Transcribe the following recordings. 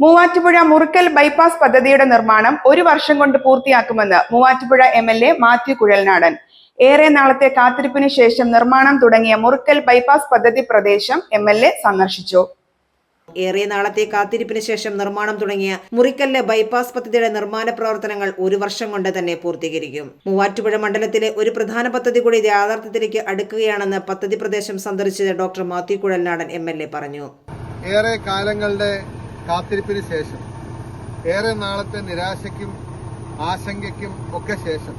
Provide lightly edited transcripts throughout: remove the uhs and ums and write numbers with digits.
Muvattupuzha മുറിക്കൽ bypass പദ്ധതിയുടെ നിർമ്മാണം 1 വർഷം കൊണ്ട് പൂർത്തിയാക്കുമെന്ന് മൂവാറ്റുപുഴ എംഎൽഎ മാത്യു കുഴൽനാടൻ. ഏറെ നാളത്തെ കാത്തിരിപ്പിന് ശേഷം നിർമ്മാണം തുടങ്ങിയ മുറിക്കൽ ബൈപ്പാസ് പദ്ധതി പ്രദേശം എംഎൽഎ സന്ദർശിച്ചു. ഏറെ നാളത്തെ കാത്തിരിപ്പിന് ശേഷം നിർമ്മാണം തുടങ്ങിയ മുറിക്കലിലെ ബൈപ്പാസ് പദ്ധതിയുടെ നിർമ്മാണ പ്രവർത്തനങ്ങൾ 1 വർഷം കൊണ്ട് തന്നെ പൂർത്തീകരിക്കും. മൂവാറ്റുപുഴ മണ്ഡലത്തിലെ ഒരു പ്രധാന പദ്ധതി കൂടി യാഥാർത്ഥ്യത്തിലേക്ക് അടുക്കുകയാണെന്ന് പദ്ധതി പ്രദേശം സന്ദർശിച്ച ഡോക്ടർ മാത്യു കുഴൽനാടൻ എംഎൽഎ പറഞ്ഞു. ഏറെ കാലങ്ങളുടെ കാത്തിരിപ്പിന് ശേഷം, ഏറെ നാളത്തെ നിരാശയ്ക്കും ആശങ്കയ്ക്കും ഒക്കെ ശേഷം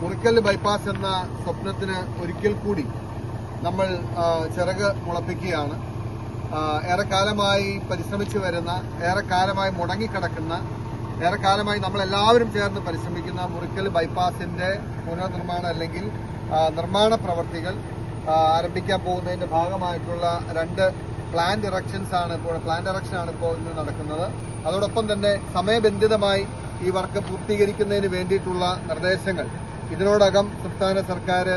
മുറിക്കൽ ബൈപ്പാസ് എന്ന സ്വപ്നത്തിന് ഒരിക്കൽ കൂടി നമ്മൾ ചിറക് മുളപ്പിക്കുകയാണ്. ഏറെക്കാലമായി പരിശ്രമിച്ചു വരുന്ന, ഏറെക്കാലമായി മുടങ്ങിക്കിടക്കുന്ന, ഏറെക്കാലമായി നമ്മളെല്ലാവരും ചേർന്ന് പരിശ്രമിക്കുന്ന മുറിക്കൽ ബൈപ്പാസിന്റെ പുനർനിർമ്മാണം അല്ലെങ്കിൽ നിർമ്മാണ പ്രവർത്തികൾ ആരംഭിക്കാൻ പോകുന്നതിന്റെ ഭാഗമായിട്ടുള്ള 2 പ്ലാൻ ഇറക്ഷനാണ് ഇപ്പോൾ ഇന്ന് നടക്കുന്നത്. അതോടൊപ്പം തന്നെ സമയബന്ധിതമായി ഈ വർക്ക് പൂർത്തീകരിക്കുന്നതിന് വേണ്ടിയിട്ടുള്ള നിർദ്ദേശങ്ങൾ ഇതിനോടകം സംസ്ഥാന സർക്കാർ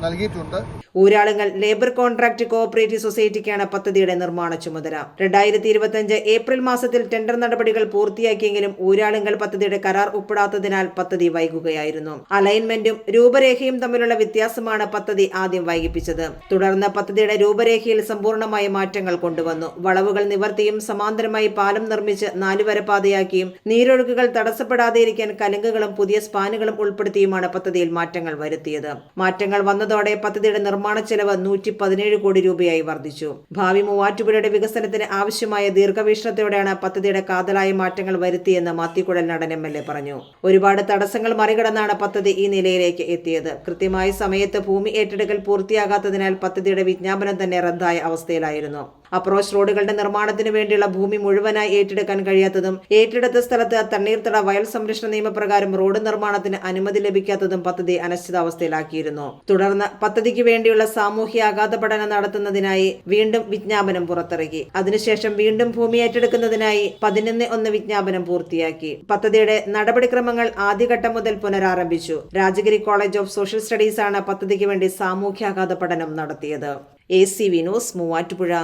നൽകിയിട്ടുണ്ട്. ഊരാളുങ്കൽ ലേബർ കോൺട്രാക്ട് കോഓപ്പറേറ്റീവ് സൊസൈറ്റിക്കാണ് പദ്ധതിയുടെ നിർമ്മാണ ചുമതല. 2025 ഏപ്രിൽ മാസത്തിൽ ടെൻഡർ നടപടികൾ പൂർത്തിയാക്കിയെങ്കിലും ഊരാളുങ്കൽ പദ്ധതിയുടെ കരാർ ഒപ്പിടാത്തതിനാൽ പദ്ധതി വൈകുകയായിരുന്നു. അലൈൻമെന്റും രൂപരേഖയും തമ്മിലുള്ള വ്യത്യാസമാണ് പദ്ധതി ആദ്യം വൈകിപ്പിച്ചത്. തുടർന്ന് പദ്ധതിയുടെ രൂപരേഖയിൽ സമ്പൂർണ്ണമായ മാറ്റങ്ങൾ കൊണ്ടുവന്നു. വളവുകൾ നിവർത്തിയും സമാന്തരമായി പാലം നിർമ്മിച്ച് 4 വര പാതയാക്കിയും നീരൊഴുക്കുകൾ തടസ്സപ്പെടാതെയിരിക്കാൻ കലുങ്കുകളും പുതിയ സ്പാനുകളും ഉൾപ്പെടുത്തിയുമാണ് പദ്ധതിയിൽ മാറ്റങ്ങൾ വരുത്തിയത്. മാറ്റങ്ങൾ വന്നതോടെ പദ്ധതിയുടെ നിർമ്മാണ ചെലവ് 117 കോടി രൂപയായി വർദ്ധിച്ചു. ഭാവി മൂവാറ്റുപുഴയുടെ വികസനത്തിന് ആവശ്യമായ ദീർഘവീക്ഷണത്തോടെയാണ് പദ്ധതിയുടെ കാതലായ മാറ്റങ്ങൾ വരുത്തിയെന്ന് മാത്യു കുഴൽനാടൻ എംഎൽഎ പറഞ്ഞു. ഒരുപാട് തടസ്സങ്ങൾ മറികടന്നാണ് പദ്ധതി ഈ നിലയിലേക്ക് എത്തിയത്. കൃത്യമായ സമയത്ത് ഭൂമി ഏറ്റെടുക്കൽ പൂർത്തിയാകാത്തതിനാൽ പദ്ധതിയുടെ വിജ്ഞാപനം തന്നെ റദ്ദായ അവസ്ഥയിലായിരുന്നു. അപ്രോച്ച് റോഡുകളുടെ നിർമ്മാണത്തിന് വേണ്ടിയുള്ള ഭൂമി മുഴുവനായി ഏറ്റെടുക്കാൻ കഴിയാത്തതും ഏറ്റെടുത്ത സ്ഥലത്ത് തണ്ണീർത്തട വയൽ സംരക്ഷണ നിയമപ്രകാരം റോഡ് നിർമ്മാണത്തിന് അനുമതി ലഭിക്കാത്തതും പദ്ധതി അനിശ്ചിതാവസ്ഥയിലാക്കിയിരുന്നു. തുടർന്ന് പദ്ധതിക്ക് വേണ്ടിയുള്ള സാമൂഹ്യ ആഘാത പഠനം നടത്തുന്നതിനായി വീണ്ടും വിജ്ഞാപനം പുറത്തിറക്കി. അതിനുശേഷം വീണ്ടും ഭൂമി ഏറ്റെടുക്കുന്നതിനായി 11/1 വിജ്ഞാപനം പൂർത്തിയാക്കി. പദ്ധതിയുടെ നടപടിക്രമങ്ങൾ ആദ്യഘട്ടം മുതൽ പുനരാരംഭിച്ചു. Rajagiri college of social studies ആണ് പദ്ധതിക്ക് വേണ്ടി സാമൂഹ്യാഘാത പഠനം നടത്തിയത്. ACV news Muvattupuzha.